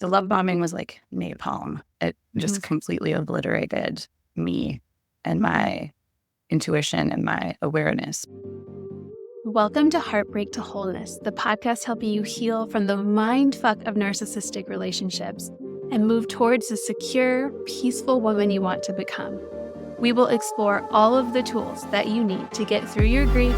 the love bombing was like napalm. It just completely obliterated me and my intuition and my awareness. Welcome to Heartbreak to Wholeness, the podcast helping you heal from the mindfuck of narcissistic relationships and move towards the secure, peaceful woman you want to become. We will explore all of the tools that you need to get through your grief,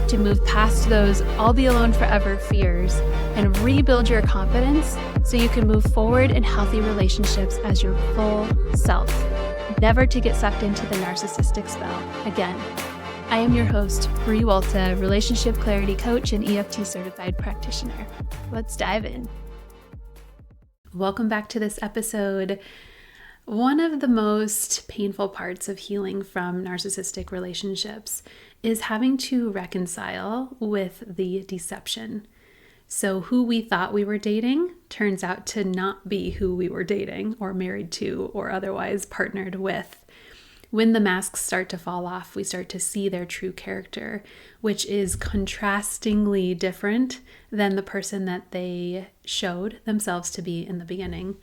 to move past those I'll be alone forever fears, and rebuild your confidence so you can move forward in healthy relationships as your full self, never to get sucked into the narcissistic spell again. I am your host, Bre Wolta, relationship clarity coach and EFT certified practitioner. Let's dive in. Welcome back to this episode. One of the most painful parts of healing from narcissistic relationships is having to reconcile with the deception. So who we thought we were dating turns out to not be who we were dating or married to or otherwise partnered with. When the masks start to fall off, we start to see their true character, which is contrastingly different than the person that they showed themselves to be in the beginning.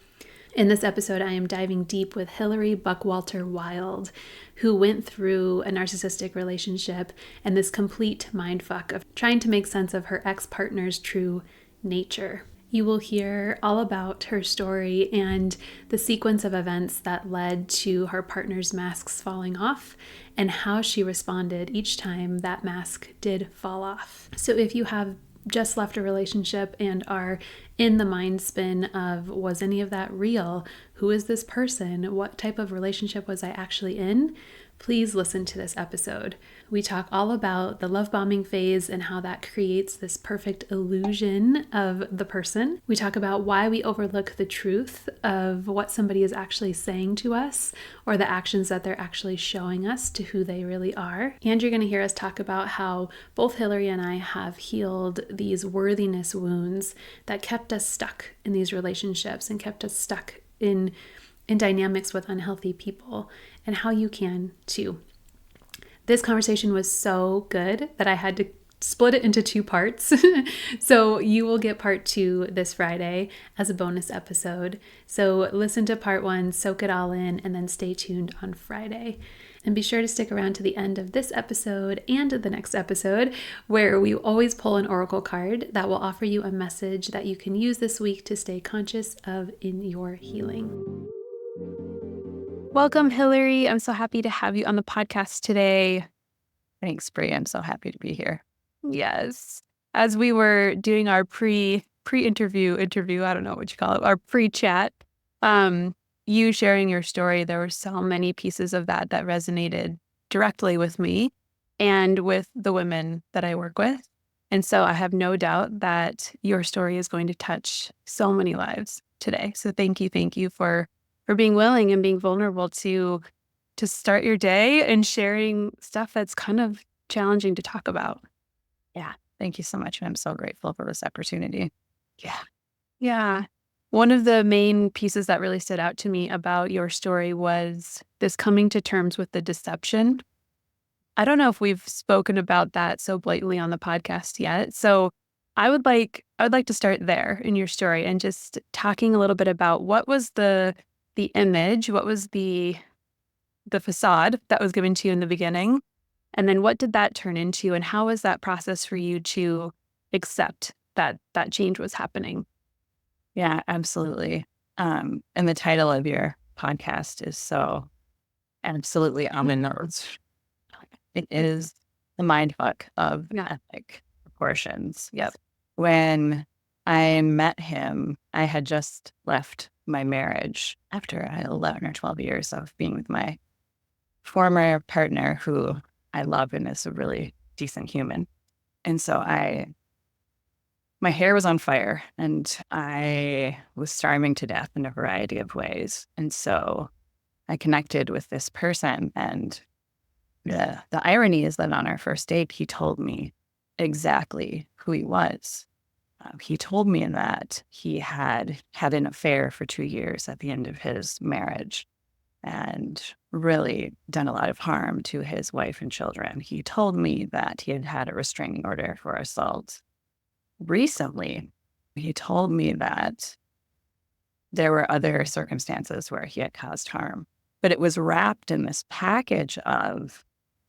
In this episode, I am diving deep with Hilary Buckwalter-Wilde, who went through a narcissistic relationship and this complete mindfuck of trying to make sense of her ex-partner's true nature. You will hear all about her story and the sequence of events that led to her partner's masks falling off and how she responded each time that mask did fall off. So if you have just left a relationship and are in the mind spin of, was any of that real? Who is this person? What type of relationship was I actually in? Please listen to this episode. We talk all about the love bombing phase and how that creates this perfect illusion of the person. We talk about why we overlook the truth of what somebody is actually saying to us or the actions that they're actually showing us to who they really are. And you're going to hear us talk about how both Hilary and I have healed these worthiness wounds that kept us stuck in these relationships and kept us stuck in dynamics with unhealthy people, and how you can too. This conversation was so good that I had to split it into 2 parts. So you will get part 2 this Friday as a bonus episode. So listen to part 1, soak it all in, and then stay tuned on Friday. And be sure to stick around to the end of this episode and the next episode, where we always pull an oracle card that will offer you a message that you can use this week to stay conscious of in your healing. Welcome, Hilary. I'm so happy to have you on the podcast today. Thanks, Bre. I'm so happy to be here. Yes. As we were doing our pre-interview, I don't know what you call it, our pre-chat, you sharing your story, there were so many pieces of that resonated directly with me and with the women that I work with. And so I have no doubt that your story is going to touch so many lives today. So thank you for being willing and being vulnerable to start your day and sharing stuff that's kind of challenging to talk about. Yeah. Thank you so much. I'm so grateful for this opportunity. Yeah. One of the main pieces that really stood out to me about your story was this coming to terms with the deception. I don't know if we've spoken about that so blatantly on the podcast yet. So I would like to start there in your story and just talking a little bit about what was the image, what was the facade that was given to you in the beginning, and then what did that turn into, and how was that process for you to accept that change was happening? Yeah, absolutely. And the title of your podcast is so absolutely on the nose. It is the mindfuck of ethic proportions. Yep. When I met him, I had just left my marriage after 11 or 12 years of being with my former partner, who I love and is a really decent human. And so my hair was on fire and I was starving to death in a variety of ways. And so I connected with this person, and the irony is that on our first date, he told me exactly who he was. He told me that he had had an affair for 2 years at the end of his marriage and really done a lot of harm to his wife and children. He told me that he had had a restraining order for assault. Recently, he told me that there were other circumstances where he had caused harm. But it was wrapped in this package of,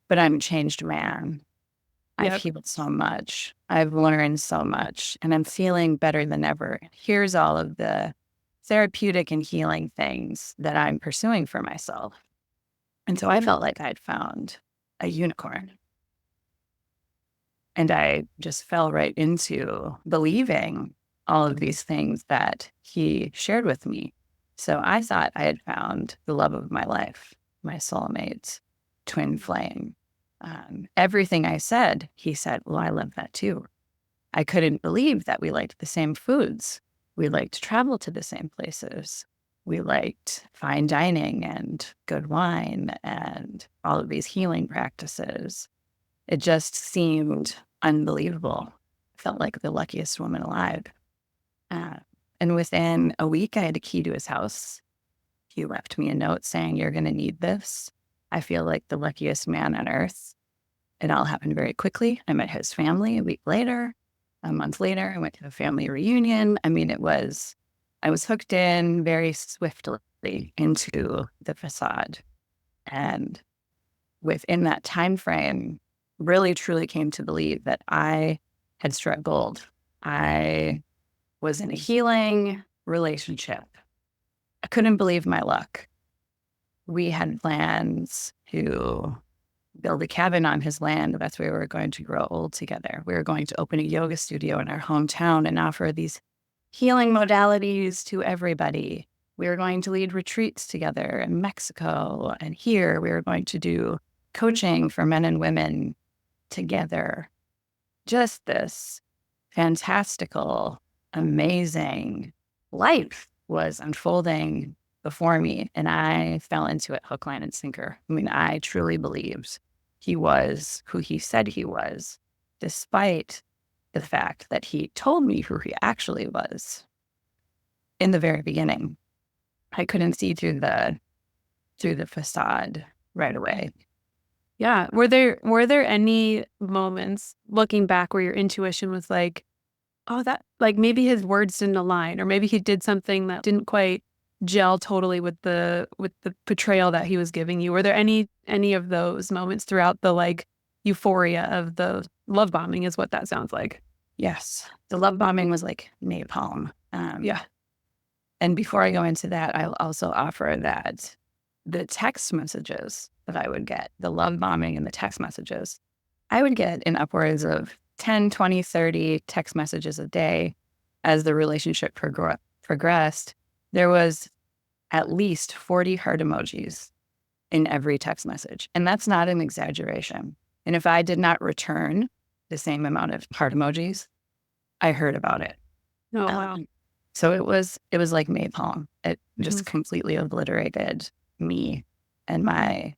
but I'm a changed man. I've healed so much. I've learned so much, and I'm feeling better than ever. Here's all of the therapeutic and healing things that I'm pursuing for myself. And so I felt like I'd found a unicorn. And I just fell right into believing all of these things that he shared with me. So I thought I had found the love of my life, my soulmate, twin flame. Everything I said, he said, well, I love that too. I couldn't believe that we liked the same foods. We liked to travel to the same places. We liked fine dining and good wine and all of these healing practices. It just seemed unbelievable. I felt like the luckiest woman alive. And within a week, I had a key to his house. He left me a note saying, you're going to need this. I feel like the luckiest man on earth. It all happened very quickly. I met his family a week later. A month later, I went to a family reunion. I mean, I was hooked in very swiftly into the facade. And within that time frame, really truly came to believe that I had struck gold. I was in a healing relationship. I couldn't believe my luck. We had plans to build a cabin on his land. That's where we were going to grow old together. We were going to open a yoga studio in our hometown and offer these healing modalities to everybody. We were going to lead retreats together in Mexico, and here we were going to do coaching for men and women together. Just this fantastical, amazing life was unfolding before me, and I fell into it hook, line, and sinker. I mean, I truly believed he was who he said he was, despite the fact that he told me who he actually was in the very beginning. I couldn't see through the facade right away. Yeah. Were there any moments looking back where your intuition was like, oh, that, like, maybe his words didn't align, or maybe he did something that didn't quite gel totally with the portrayal that he was giving you? Were there any of those moments throughout the, like, euphoria of the love bombing is what that sounds like? Yes. The love bombing was like napalm. Yeah. And before I go into that, I'll also offer that the text messages that I would get, the love bombing and the text messages, I would get in upwards of 10, 20, 30 text messages a day as the relationship progressed. There was at least 40 heart emojis in every text message. And that's not an exaggeration. And if I did not return the same amount of heart emojis, I heard about it. Oh, wow. So it was like napalm. It just completely obliterated me and my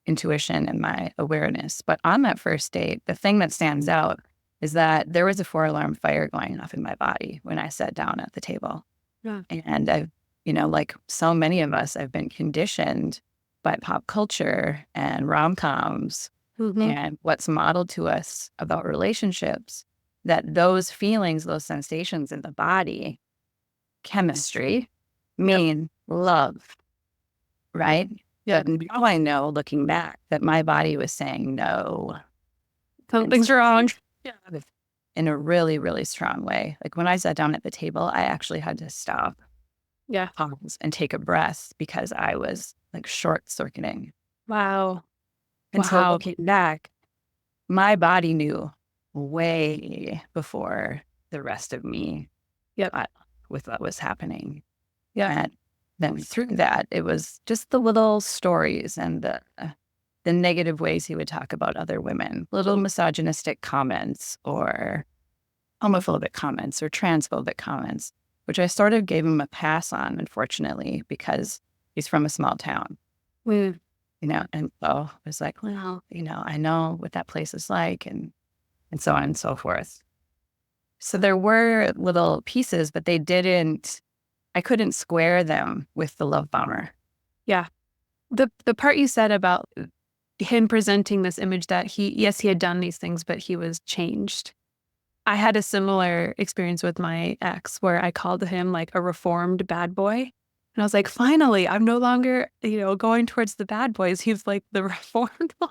intuition and my awareness. But on that first date, the thing that stands out is that there was a 4-alarm fire going off in my body when I sat down at the table. Yeah. And I've, like so many of us, I've been conditioned by pop culture and rom-coms and what's modeled to us about relationships, that those feelings, those sensations in the body, chemistry, mean love, right? Yeah. But now I know, looking back, that my body was saying no. Something's wrong. Yeah. In a really, really strong way. Like when I sat down at the table, I actually had to stop, pause, and take a breath because I was like short-circuiting. Wow. And so looking back, my body knew way before the rest of me with what was happening. Yeah. And then through that, it was just the little stories and the negative ways he would talk about other women, little misogynistic comments or homophobic comments or transphobic comments, which I sort of gave him a pass on, unfortunately, because he's from a small town. And so I was like, well, I know what that place is like, and so on and so forth. So there were little pieces, but I couldn't square them with the love bomber. Yeah. The part you said about him presenting this image that he had done these things, but he was changed. I had a similar experience with my ex where I called him like a reformed bad boy. And I was like, finally, I'm no longer, going towards the bad boys. He's like the reformed one.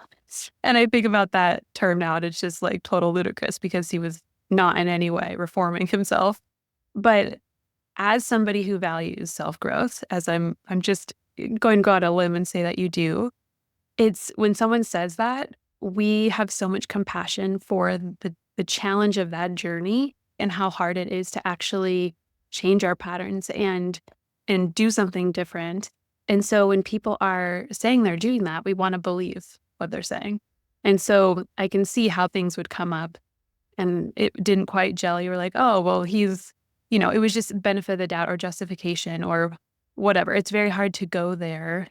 And I think about that term now, and it's just like total ludicrous because he was not in any way reforming himself. But as somebody who values self-growth, as I'm just going to go out on a limb and say that you do, it's when someone says that, we have so much compassion for the challenge of that journey and how hard it is to actually change our patterns and do something different. And so when people are saying they're doing that, we want to believe what they're saying. And so I can see how things would come up and it didn't quite gel. You were like, oh, well, he's, it was just benefit of the doubt or justification or whatever. It's very hard to go there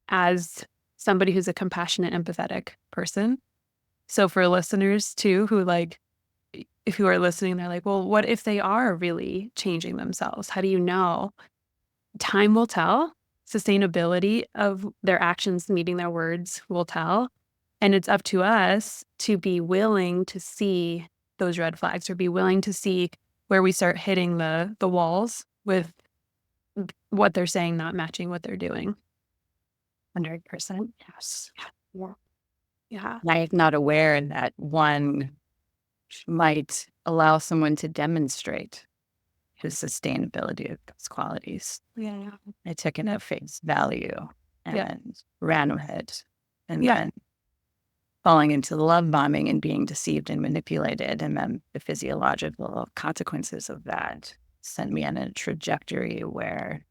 as somebody who's a compassionate, empathetic person. So for listeners too, who are listening, they're like, well, what if they are really changing themselves? How do you know? Time will tell. Sustainability of their actions meeting their words will tell. And it's up to us to be willing to see those red flags or be willing to see where we start hitting the walls with what they're saying not matching what they're doing. 100%. Yes. Yeah. Yeah. I'm not aware that one might allow someone to demonstrate his sustainability of those qualities. Yeah. I took it at face value and Yeah. ran with it. And Yeah. then falling into the love bombing and being deceived and manipulated. And then the physiological consequences of that sent me on a trajectory where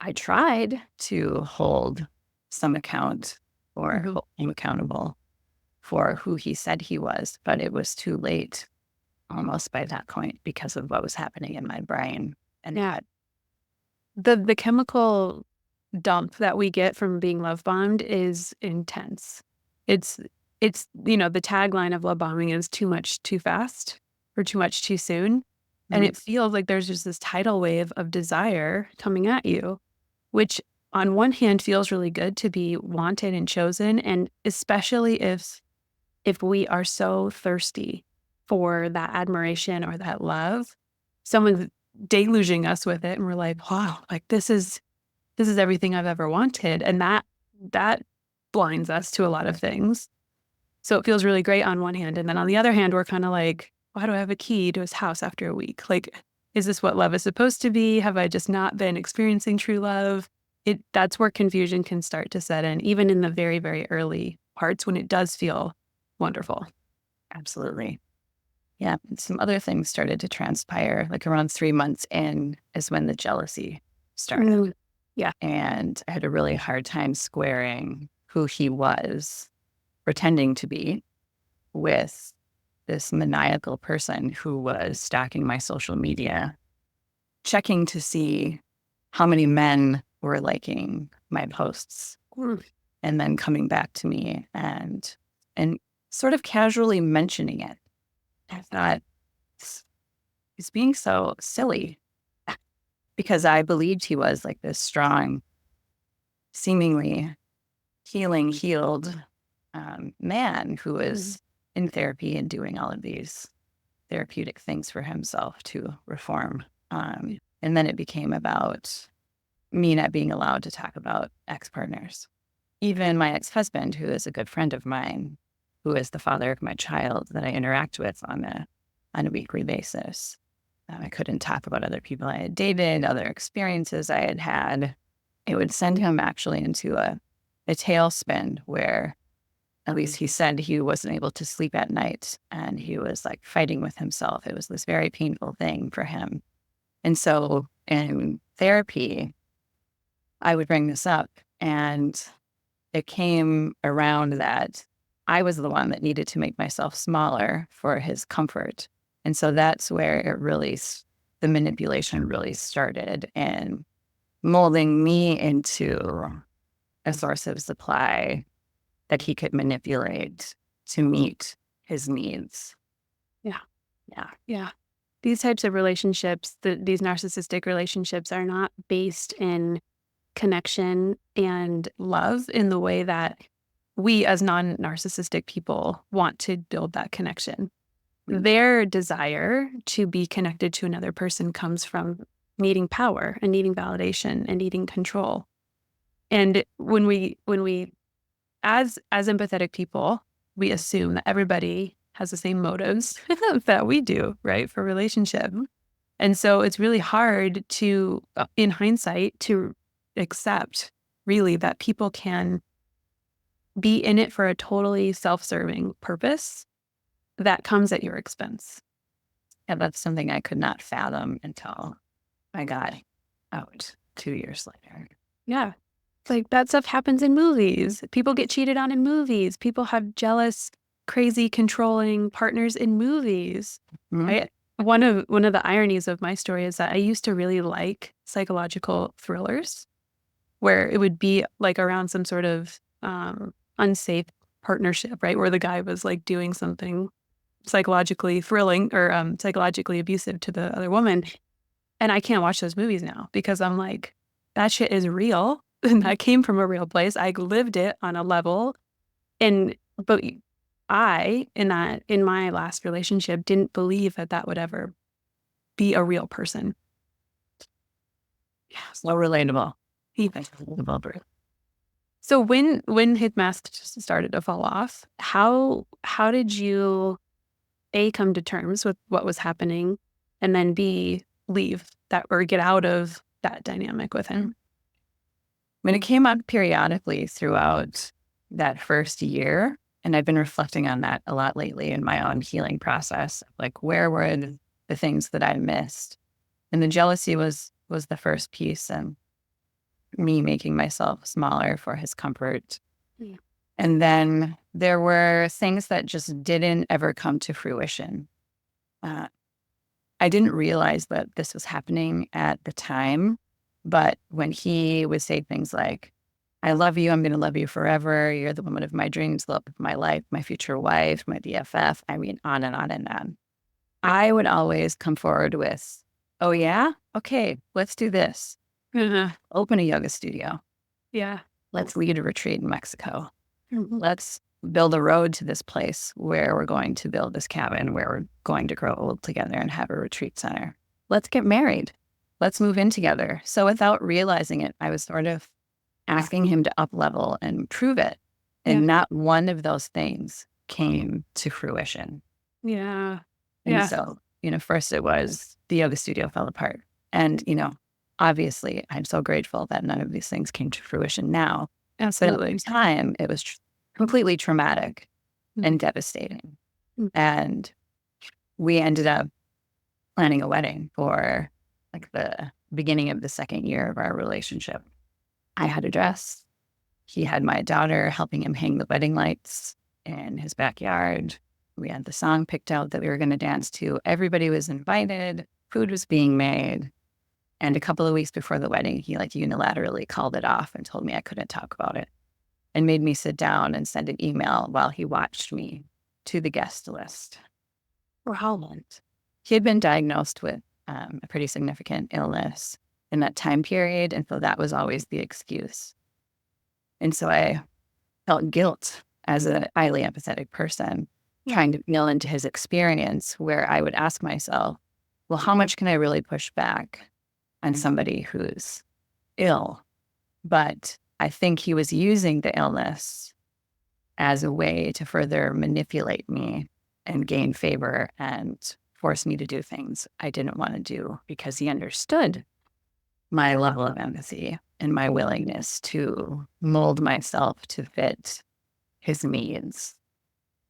I tried to hold some account or hold him accountable for who he said he was, but it was too late almost by that point because of what was happening in my brain. And the chemical dump that we get from being love bombed is intense. It's the tagline of love bombing is too much too fast or too much too soon. And it feels like there's just this tidal wave of desire coming at you, which on one hand feels really good to be wanted and chosen. And especially if we are so thirsty for that admiration or that love, someone's deluging us with it. And we're like, wow, like this is everything I've ever wanted. And that blinds us to a lot of things. So it feels really great on one hand. And then on the other hand, we're kind of like, why do I have a key to his house after a week? Like, is this what love is supposed to be? Have I just not been experiencing true love? That's where confusion can start to set in, even in the very, very early parts when it does feel wonderful. Absolutely. Yeah. Some other things started to transpire, like around 3 months in is when the jealousy started. Yeah. And I had a really hard time squaring who he was pretending to be with this maniacal person who was stalking my social media, checking to see how many men were liking my posts, and then coming back to me and sort of casually mentioning it. I thought, he's being so silly because I believed he was like this strong, seemingly healed man who was in therapy and doing all of these therapeutic things for himself to reform. And then it became about me not being allowed to talk about ex-partners. Even my ex-husband, who is a good friend of mine, who is the father of my child that I interact with on a weekly basis. I couldn't talk about other people I had dated, other experiences I had had. It would send him actually into a tailspin where at least he said he wasn't able to sleep at night and he was like fighting with himself. It was this very painful thing for him. And so in therapy, I would bring this up and it came around that I was the one that needed to make myself smaller for his comfort. And so that's where the manipulation really started and molding me into a source of supply that he could manipulate to meet his needs. Yeah. These types of relationships, these narcissistic relationships are not based in connection and love in the way that we as non-narcissistic people want to build that connection. their desire to be connected to another person comes from needing power and needing validation and needing control. And when we as empathetic people, we assume that everybody has the same motives that we do, right, for relationship. And so it's really hard to, in hindsight, to accept really that people can be in it for a totally self-serving purpose that comes at your expense. And that's something I could not fathom until I got out 2 years later. Yeah. Like that stuff happens in movies. People get cheated on in movies. People have jealous, crazy, controlling partners in movies. Mhm. One of the ironies of my story is that I used to really like psychological thrillers where it would be like around some sort of unsafe partnership, right? Where the guy was like doing something psychologically thrilling or psychologically abusive to the other woman. And I can't watch those movies now because I'm like, that shit is real. And that came from a real place. I lived it on a level. But I, in my last relationship, didn't believe that would ever be a real person. Yeah, so relatable. So when his mask started to fall off, how did you A, come to terms with what was happening, and then B, leave that or get out of that dynamic with him? When it came up periodically throughout that first year, and I've been reflecting on that a lot lately in my own healing process, like where were the things that I missed? And the jealousy was the first piece, and me making myself smaller for his comfort. Yeah. And then there were things that just didn't ever come to fruition. I didn't realize that this was happening at the time, but when he would say things like, I love you, I'm going to love you forever, you're the woman of my dreams, the love of my life, my future wife, my BFF, I mean, on and on and on. I would always come forward with, oh yeah? Okay, let's do this. Open a yoga studio. Yeah. Let's lead a retreat in Mexico. Mhm. Let's build a road to this place where we're going to build this cabin, where we're going to grow old together and have a retreat center. Let's get married. Let's move in together. So without realizing it, I was sort of asking him to up level and prove it. And not one of those things came to fruition. Yeah. And so, first it was the yoga studio fell apart. And, obviously I'm so grateful that none of these things came to fruition now. Absolutely. But at the time, it was completely traumatic and devastating. And we ended up planning a wedding for like the beginning of the second year of our relationship. I had a dress. He had my daughter helping him hang the wedding lights in his backyard. We had the song picked out that we were going to dance to. Everybody was invited. Food was being made. And a couple of weeks before the wedding, he like unilaterally called it off and told me I couldn't talk about it and made me sit down and send an email while he watched me to the guest list. For how long? He had been diagnosed with a pretty significant illness in that time period. And so that was always the excuse. And so I felt guilt as a highly empathetic person trying to feel into his experience, where I would ask myself, well, how much can I really push back on somebody who's ill? But I think he was using the illness as a way to further manipulate me and gain favor and force me to do things I didn't want to do, because he understood my level of empathy and my willingness to mold myself to fit his needs.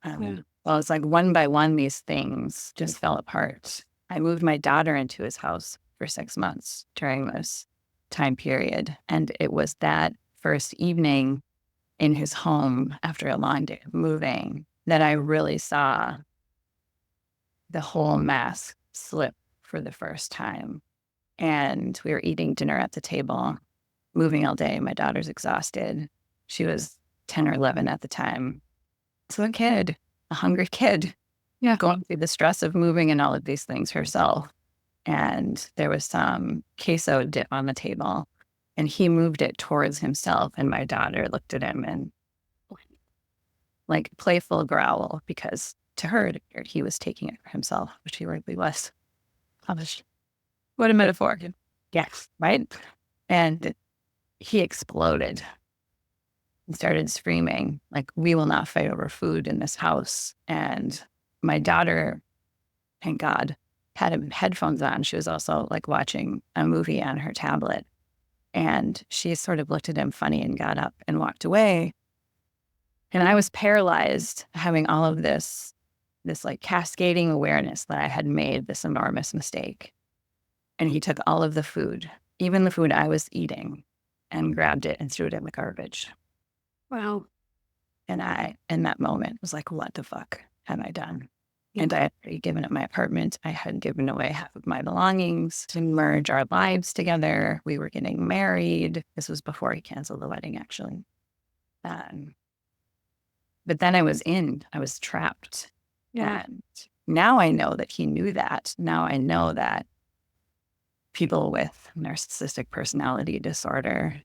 Well, it's like one by one, these things just fell apart. I moved my daughter into his house for 6 months during this time period. And it was that first evening in his home after a long day of moving that I really saw the whole mask slip for the first time. And we were eating dinner at the table, moving all day. My daughter's exhausted. She was 10 or 11 at the time. So a kid, a hungry kid, going through the stress of moving and all of these things herself. And there was some queso dip on the table, and he moved it towards himself. And my daughter looked at him and like playful growl, because to her, it appeared he was taking it for himself, which he really was. What a metaphor. Yes, right? And he exploded and started screaming, like, we will not fight over food in this house. And my daughter, thank God, had headphones on. She was also like watching a movie on her tablet. And she sort of looked at him funny and got up and walked away. And I was paralyzed, having all of this like cascading awareness that I had made this enormous mistake. And he took all of the food, even the food I was eating, and grabbed it and threw it in the garbage. Wow. And I, in that moment, was like, what the fuck have I done? And I had already given up my apartment. I had given away half of my belongings to merge our lives together. We were getting married. This was before he canceled the wedding, actually. But then I was trapped. Yeah. And now I know that he knew that. Now I know that people with narcissistic personality disorder,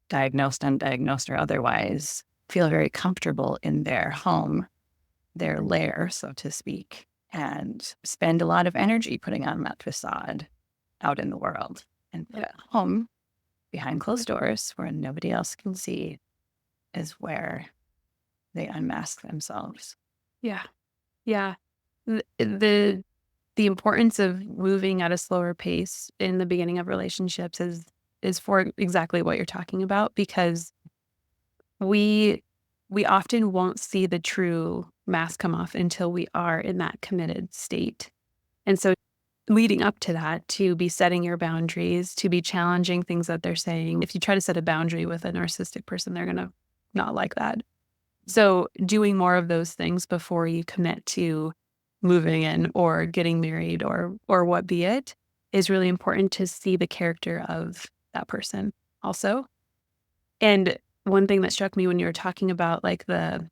diagnosed, undiagnosed, or otherwise, feel very comfortable in their home, their lair, so to speak, and spend a lot of energy putting on that facade out in the world. And at home, behind closed doors, where nobody else can see, is where they unmask themselves. Yeah. Yeah. The importance of moving at a slower pace in the beginning of relationships is for exactly what you're talking about, because we often won't see the true mask come off until we are in that committed state. And so leading up to that, to be setting your boundaries, to be challenging things that they're saying. If you try to set a boundary with a narcissistic person, they're going to not like that. So doing more of those things before you commit to moving in or getting married or what be it is really important to see the character of that person also. And one thing that struck me when you were talking about like the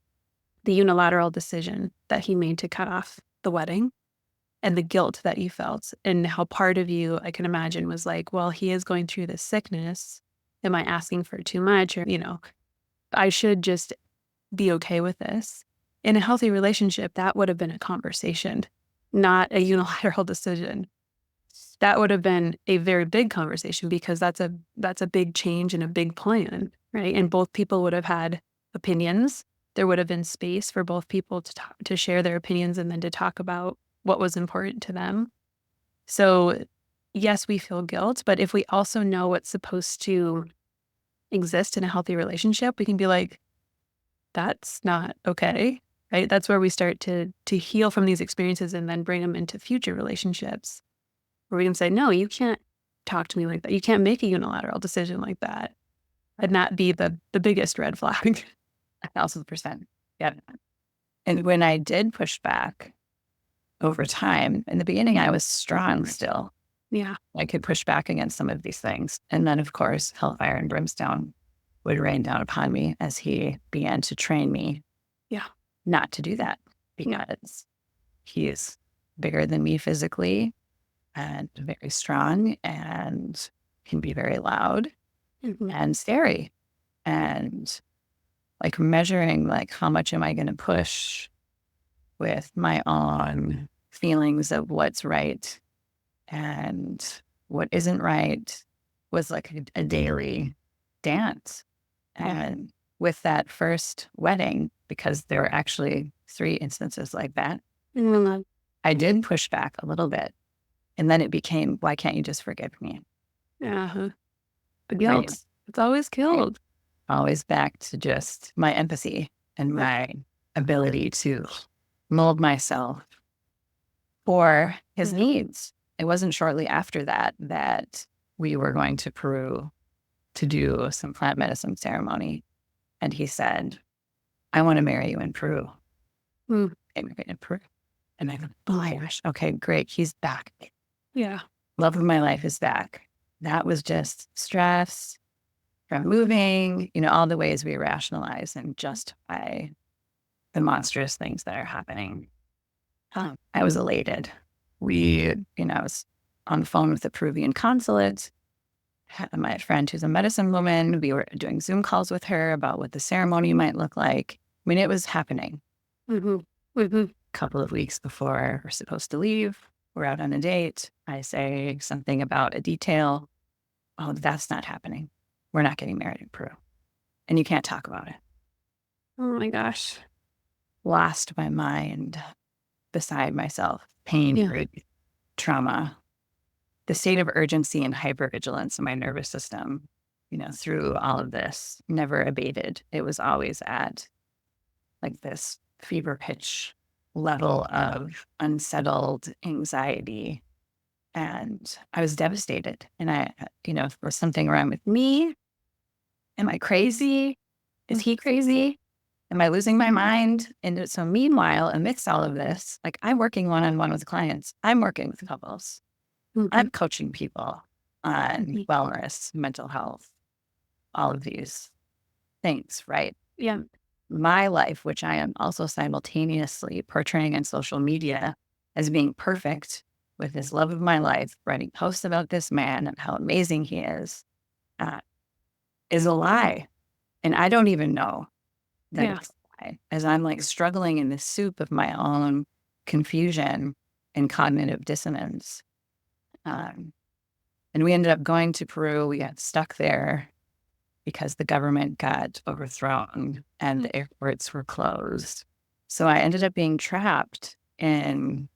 unilateral decision that he made to cut off the wedding and the guilt that you felt, and how part of you, I can imagine, was like, well, he is going through this sickness. Am I asking for too much? Or, I should just be okay with this. In a healthy relationship, that would have been a conversation, not a unilateral decision. That would have been a very big conversation, because that's a big change and a big plan, right? And both people would have had opinions. There would have been space for both people to share their opinions and then to talk about what was important to them. So yes, we feel guilt, but if we also know what's supposed to exist in a healthy relationship, we can be like, that's not okay, right? That's where we start to heal from these experiences and then bring them into future relationships, where we can say, no, you can't talk to me like that. You can't make a unilateral decision like that. And that be the biggest red flag. 1,000%. Yeah. And when I did push back over time, in the beginning, I was strong still. Yeah. I could push back against some of these things. And then, of course, hellfire and brimstone would rain down upon me as he began to train me not to do that, because he is bigger than me physically and very strong and can be very loud and scary. And like measuring, like, how much am I going to push with my own feelings of what's right and what isn't right was like a daily dance. And with that first wedding, because there were actually 3 instances like that, I did push back a little bit. And then it became, why can't you just forgive me? The guilt. Right. It's always killed. Always back to just my empathy and my ability to mold myself for his needs. It wasn't shortly after that we were going to Peru to do some plant medicine ceremony. And he said, I want to marry you in Peru. Immigrate in Peru. And I thought, oh my gosh, okay, great. He's back. Yeah. Love of my life is back. That was just stress from moving, all the ways we rationalize and justify the monstrous things that are happening. I was elated. I was on the phone with the Peruvian consulate. My friend who's a medicine woman, we were doing Zoom calls with her about what the ceremony might look like. I mean, it was happening. couple of weeks before we're supposed to leave, we're out on a date. I say something about a detail. Oh, that's not happening. We're not getting married in Peru. And you can't talk about it. Oh my gosh. Lost my mind, beside myself, pain, grief, trauma, the state of urgency and hypervigilance in my nervous system, through all of this never abated. It was always at like this fever pitch level of unsettled anxiety. And I was devastated. And there was something wrong with me. Am I crazy? Is he crazy? Am I losing my mind? And so meanwhile, amidst all of this, like I'm working one-on-one with clients. I'm working with couples. I'm coaching people on wellness, mental health, all of these things, right? Yeah. My life, which I am also simultaneously portraying on social media as being perfect with this love of my life, writing posts about this man and how amazing he is a lie. And I don't even know that it's a lie, as I'm like struggling in this soup of my own confusion and cognitive dissonance. And we ended up going to Peru. We got stuck there because the government got overthrown and the airports were closed. So I ended up being trapped in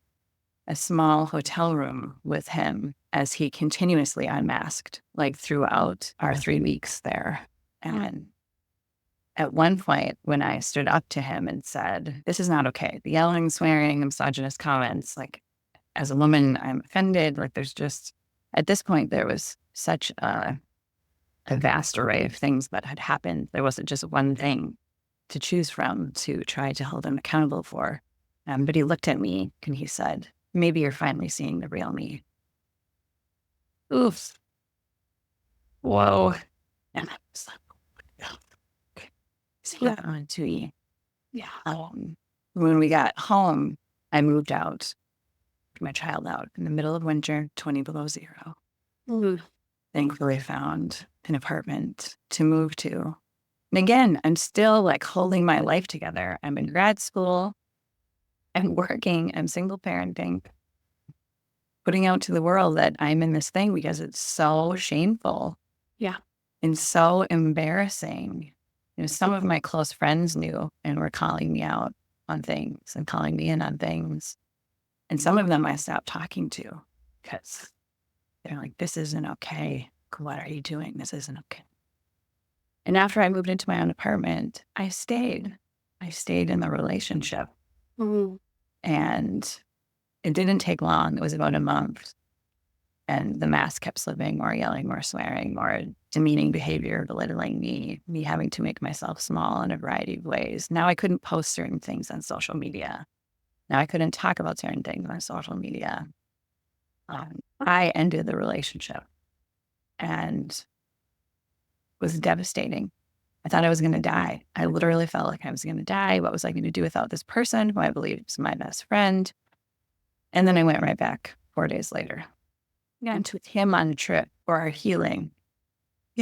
a small hotel room with him as he continuously unmasked, like throughout our 3 weeks there. And at one point, when I stood up to him and said, this is not okay, the yelling, swearing, the misogynist comments, like as a woman, I'm offended. Like there's just, at this point, there was such a vast array of things that had happened. There wasn't just one thing to choose from to try to hold him accountable for. But he looked at me and he said, maybe you're finally seeing the real me. Oof. Whoa. And I was like, okay. So yeah, on to you. Yeah. When we got home, I moved out, my child out in the middle of winter, 20 below zero. Thankfully found an apartment to move to. And again, I'm still like holding my life together. I'm in grad school. I'm working. I'm single parenting. Putting out to the world that I'm in this thing because it's so shameful. Yeah. And so embarrassing. Some of my close friends knew and were calling me out on things and calling me in on things. And some of them I stopped talking to because they're like, this isn't okay. What are you doing? This isn't okay. And after I moved into my own apartment, I stayed. I stayed in the relationship. And it didn't take long. It was about a month. And the mask kept slipping, more yelling, more swearing, more demeaning behavior, belittling me having to make myself small in a variety of ways. Now I couldn't post certain things on social media. Now I couldn't talk about certain things on social media. I ended the relationship and was devastating. I thought I was going to die. I literally felt like I was going to die. What was I going to do without this person who I believed was my best friend? And then I went right back 4 days later and took him on a trip for our healing.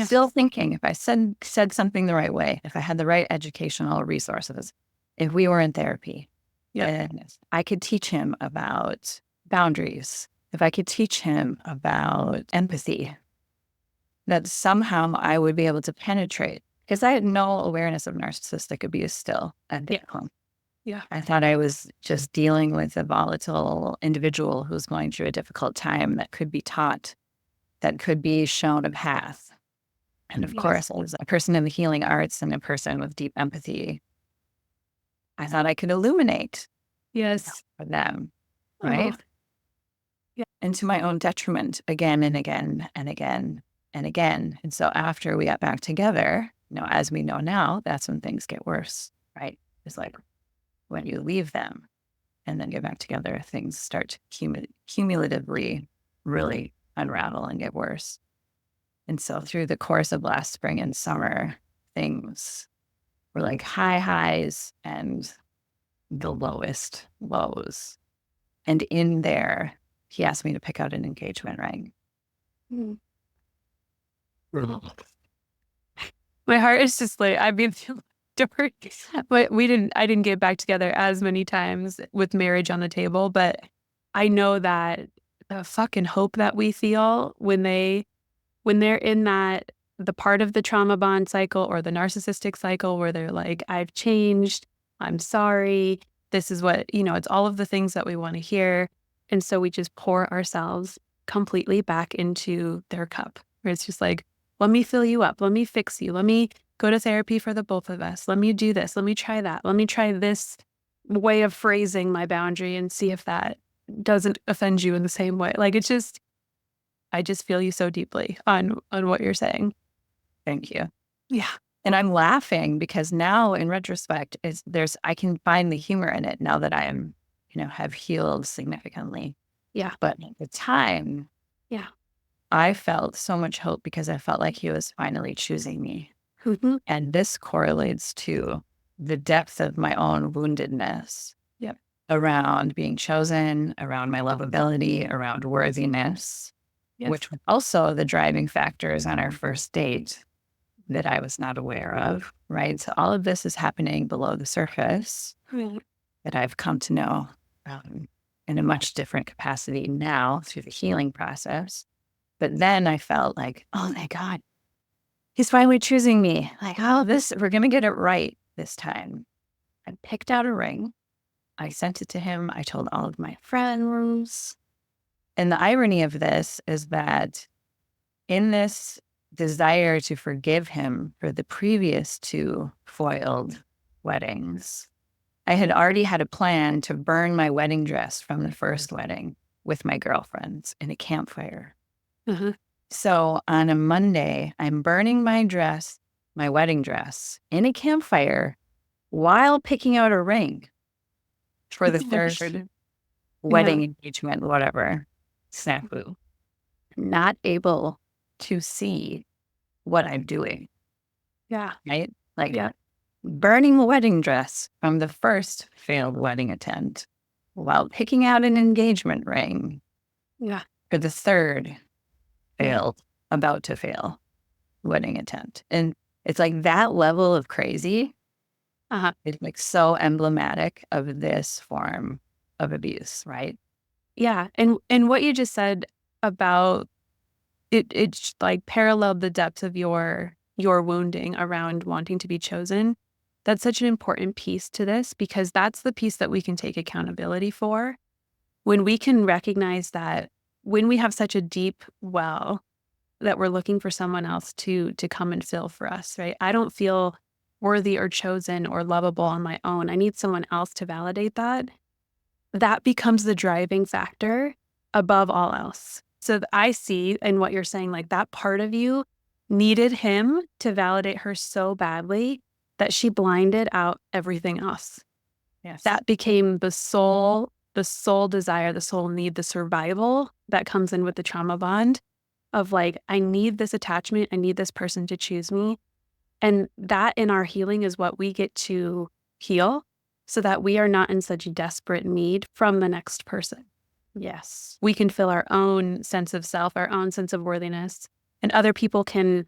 Still thinking if I said something the right way, if I had the right educational resources, if we were in therapy, I could teach him about boundaries. If I could teach him about empathy, that somehow I would be able to penetrate, because I had no awareness of narcissistic abuse still at that point. Yeah. I thought I was just dealing with a volatile individual who's going through a difficult time that could be taught, that could be shown a path. And of course, as a person in the healing arts and a person with deep empathy, I thought I could illuminate for them, right? And to my own detriment again and again and again and again. And so after we got back together, as we know now, that's when things get worse, right? It's like when you leave them and then get back together, things start to cumulatively really unravel and get worse. And so through the course of last spring and summer, things were like high highs and the lowest lows. And in there, he asked me to pick out an engagement ring. My heart is just like, But I didn't get back together as many times with marriage on the table. But I know that the fucking hope that we feel when they're in the part of the trauma bond cycle or the narcissistic cycle where they're like, I've changed, I'm sorry, this is what, it's all of the things that we want to hear. And so we just pour ourselves completely back into their cup, where it's just like, let me fill you up, let me fix you, let me go to therapy for the both of us, let me do this, let me try that, let me try this way of phrasing my boundary and see if that doesn't offend you in the same way. Like, it's just, I just feel you so deeply on what you're saying. Thank you. Yeah. And I'm laughing because now in retrospect, I can find the humor in it now that I am, have healed significantly. Yeah. But at the time, yeah, I felt so much hope because I felt like he was finally choosing me. Mm-hmm. And this correlates to the depth of my own woundedness Yep. around being chosen, around my lovability, around worthiness, Yes. which was also the driving factors on our first date that I was not aware of, right? So all of this is happening below the surface that I've come to know in a much different capacity now through the healing process. But then I felt like, oh my God, he's finally choosing me. Like, we're going to get it right this time. I picked out a ring. I sent it to him. I told all of my friends. And the irony of this is that in this desire to forgive him for the previous 2 foiled weddings, I had already had a plan to burn my wedding dress from the first wedding with my girlfriends in a campfire. Uh-huh. So on a Monday, I'm burning my wedding dress in a campfire while picking out a ring for the third wedding engagement, whatever, snafu. Not able to see what I'm doing. Yeah. Right? Like burning the wedding dress from the first failed wedding attempt while picking out an engagement ring for the third failed, about to fail wedding attempt. And it's like that level of crazy is like so emblematic of this form of abuse, right? Yeah. And what you just said about it's like paralleled the depth of your wounding around wanting to be chosen. That's such an important piece to this, because that's the piece that we can take accountability for. When we can recognize that when we have such a deep well that we're looking for someone else to come and fill for us, right? I don't feel worthy or chosen or lovable on my own. I need someone else to validate that. That becomes the driving factor above all else. So I see in what you're saying, like that part of you needed him to validate her so badly that she blinded out everything else. Yes. That became the soul desire, the soul need, the survival that comes in with the trauma bond of like, I need this attachment. I need this person to choose me. And that in our healing is what we get to heal so that we are not in such desperate need from the next person. Yes. We can fill our own sense of self, our own sense of worthiness, and other people can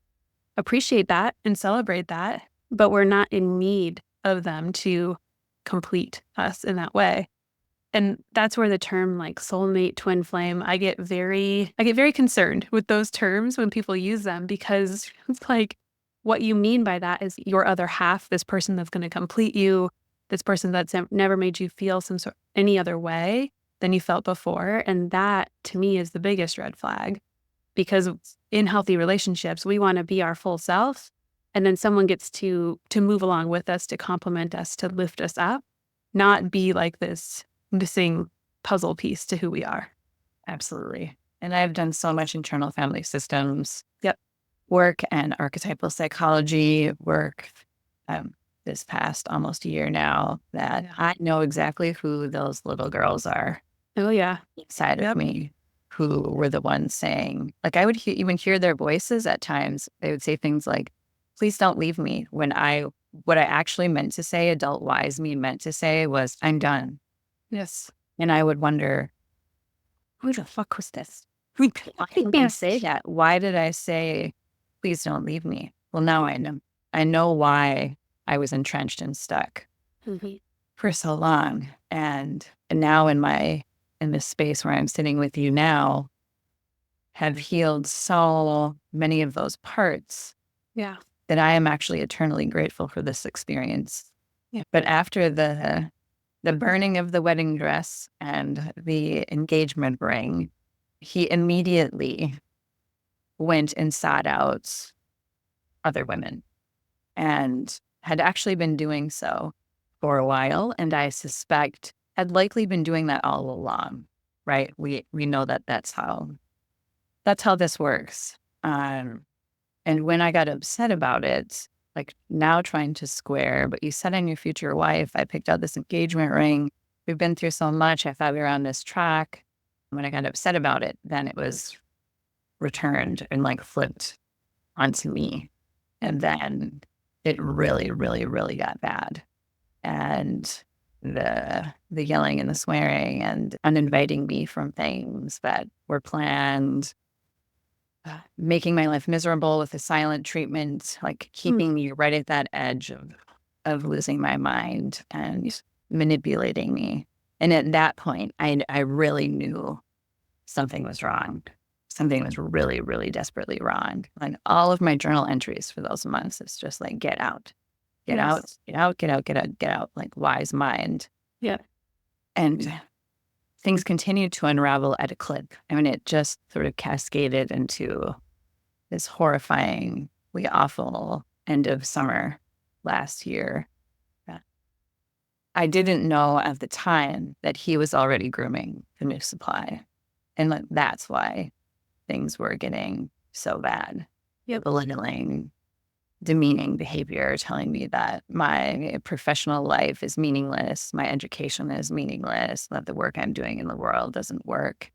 appreciate that and celebrate that, but we're not in need of them to complete us in that way. And that's where the term like soulmate, twin flame, I get very concerned with those terms when people use them, because it's like, what you mean by that is your other half, this person that's going to complete you, this person that's never made you feel any other way than you felt before. And that to me is the biggest red flag, because in healthy relationships, we want to be our full self. And then someone gets to move along with us, to complement us, to lift us up, not be like this missing puzzle piece to who we are. Absolutely. And I've done so much internal family systems work and archetypal psychology work this past almost a year now that I know exactly who those little girls are. Oh, yeah. Inside of me, who were the ones saying, like, I would even hear their voices at times. They would say things like, please don't leave me. What I actually meant to say, adult wise me meant to say was, I'm done. Yes. And I would wonder, who the fuck was this? Why did I say that? Why did I say, please don't leave me? Well, now I know. I know why I was entrenched and stuck for so long. And now in this space where I'm sitting with you now, have healed so many of those parts that I am actually eternally grateful for this experience. Yeah. But after the burning of the wedding dress and the engagement ring, he immediately went and sought out other women and had actually been doing so for a while. And I suspect had likely been doing that all along, right? We know that that's how this works. And when I got upset about it, like now trying to square, but you said I'm your future wife. I picked out this engagement ring. We've been through so much. I thought we were on this track. When I got upset about it, then it was returned and like flipped onto me. And then it really, really, really got bad. And the yelling and the swearing and uninviting me from things that were planned, making my life miserable with the silent treatment, like keeping me right at that edge of losing my mind and manipulating me. And at that point, I really knew something was wrong. Something was really, really desperately wrong. Like all of my journal entries for those months, it's just like, get out, get out, get out, get out, get out, get out, like wise mind. Yeah. And things continued to unravel at a clip. I mean, it just sort of cascaded into this horrifyingly awful end of summer last year. I didn't know at the time that he was already grooming the new supply. And like, that's why things were getting so bad. Belittling, demeaning behavior, telling me that my professional life is meaningless, my education is meaningless, that the work I'm doing in the world doesn't work.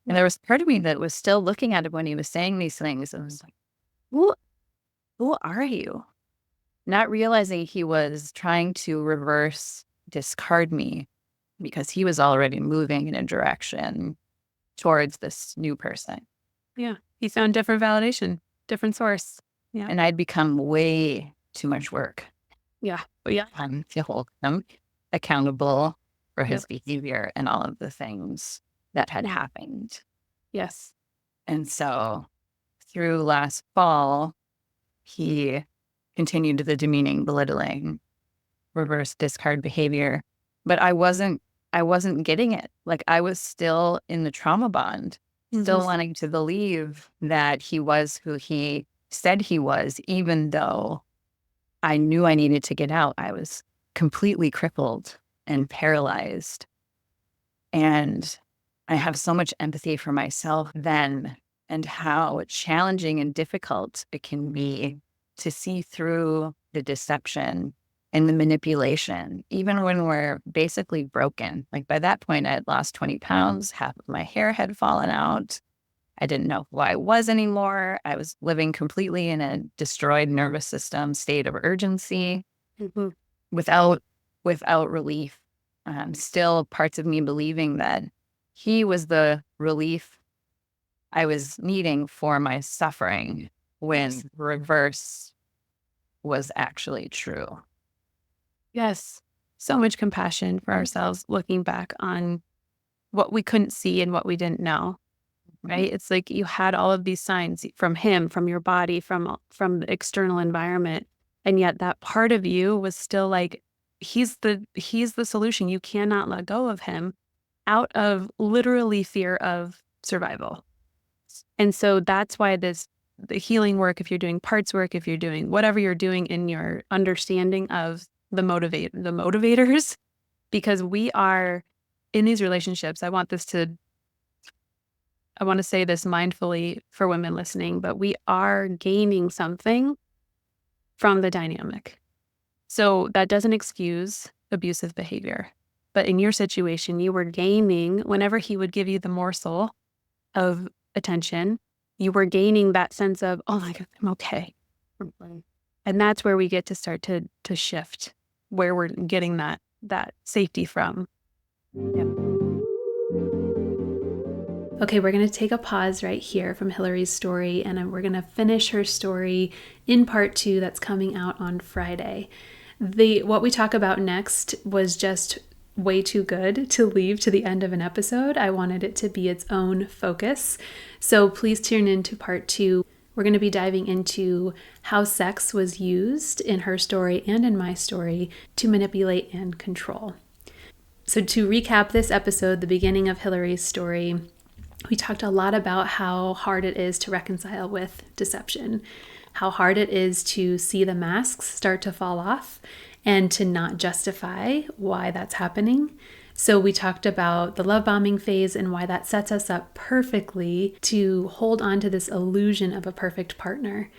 And there was part of me that was still looking at him when he was saying these things. And I was like, who are you? Not realizing he was trying to reverse discard me because he was already moving in a direction towards this new person. Yeah. He found different validation, different source. Yeah. And I'd become way too much work. Yeah. To hold him accountable for his behavior and all of the things that had happened. Yes. And so through last fall, he continued the demeaning, belittling, reverse discard behavior. But I wasn't getting it. Like I was still in the trauma bond, still wanting to believe that he was who he said he was, even though I knew I needed to get out. I was completely crippled and paralyzed. And I have so much empathy for myself then and how challenging and difficult it can be to see through the deception and the manipulation, even when we're basically broken. Like by that point, I had lost 20 pounds, half of my hair had fallen out. I didn't know who I was anymore. I was living completely in a destroyed nervous system state of urgency without relief. Still parts of me believing that he was the relief I was needing for my suffering when reverse was actually true. Yes. So much compassion for ourselves looking back on what we couldn't see and what we didn't know. Right? It's like you had all of these signs from him, from your body, from the external environment. And yet that part of you was still like, he's the solution. You cannot let go of him out of literally fear of survival. And so that's why the healing work, if you're doing parts work, if you're doing whatever you're doing in your understanding of the motivators, because we are in these relationships. I want to say this mindfully for women listening, but we are gaining something from the dynamic. So that doesn't excuse abusive behavior. But in your situation, you were gaining, whenever he would give you the morsel of attention, you were gaining that sense of, oh my God, I'm okay. And that's where we get to start to shift, where we're getting that safety from. Yep. Okay, we're going to take a pause right here from Hilary's story, and we're going to finish her story in part 2 that's coming out on Friday. What we talk about next was just way too good to leave to the end of an episode. I wanted it to be its own focus. So please tune in to part 2. We're going to be diving into how sex was used in her story and in my story to manipulate and control. So to recap this episode, the beginning of Hilary's story, we talked a lot about how hard it is to reconcile with deception, how hard it is to see the masks start to fall off and to not justify why that's happening. So we talked about the love bombing phase and why that sets us up perfectly to hold on to this illusion of a perfect partner.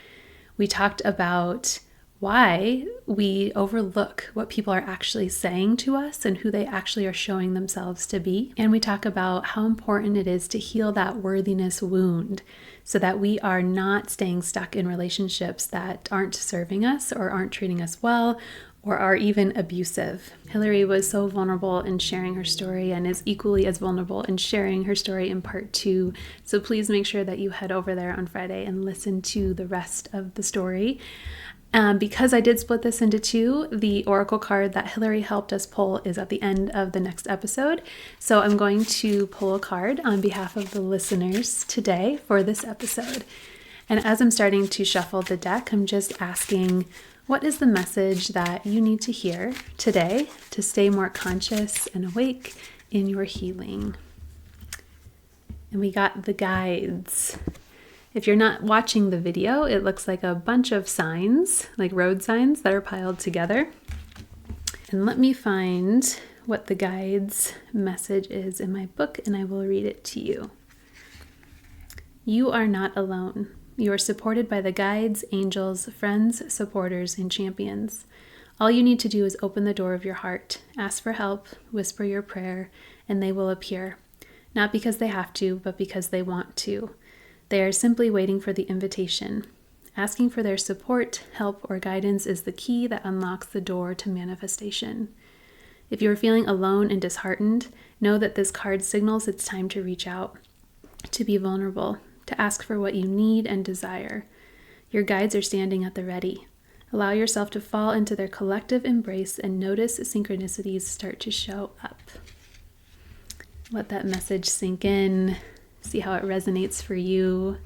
We talked about why we overlook what people are actually saying to us and who they actually are showing themselves to be. And we talk about how important it is to heal that worthiness wound so that we are not staying stuck in relationships that aren't serving us or aren't treating us well or are even abusive. Hilary was so vulnerable in sharing her story and is equally as vulnerable in sharing her story in part 2. So please make sure that you head over there on Friday and listen to the rest of the story. Because I did split this into 2, the oracle card that Hilary helped us pull is at the end of the next episode. So I'm going to pull a card on behalf of the listeners today for this episode. And as I'm starting to shuffle the deck, I'm just asking, what is the message that you need to hear today to stay more conscious and awake in your healing? And we got the guides. If you're not watching the video, it looks like a bunch of signs, like road signs that are piled together. And let me find what the guides message is in my book, and I will read it to you. You are not alone. You are supported by the guides, angels, friends, supporters, and champions. All you need to do is open the door of your heart, ask for help, whisper your prayer, and they will appear. Not because they have to, but because they want to. They are simply waiting for the invitation. Asking for their support, help, or guidance is the key that unlocks the door to manifestation. If you are feeling alone and disheartened, know that this card signals it's time to reach out, to be vulnerable, to ask for what you need and desire. Your guides are standing at the ready. Allow yourself to fall into their collective embrace and notice synchronicities start to show up. Let that message sink in. See how it resonates for you.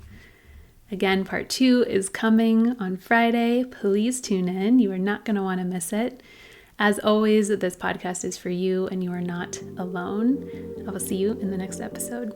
Again, part 2 is coming on Friday. Please tune in. You are not going to want to miss it. As always, this podcast is for you and you are not alone. I will see you in the next episode.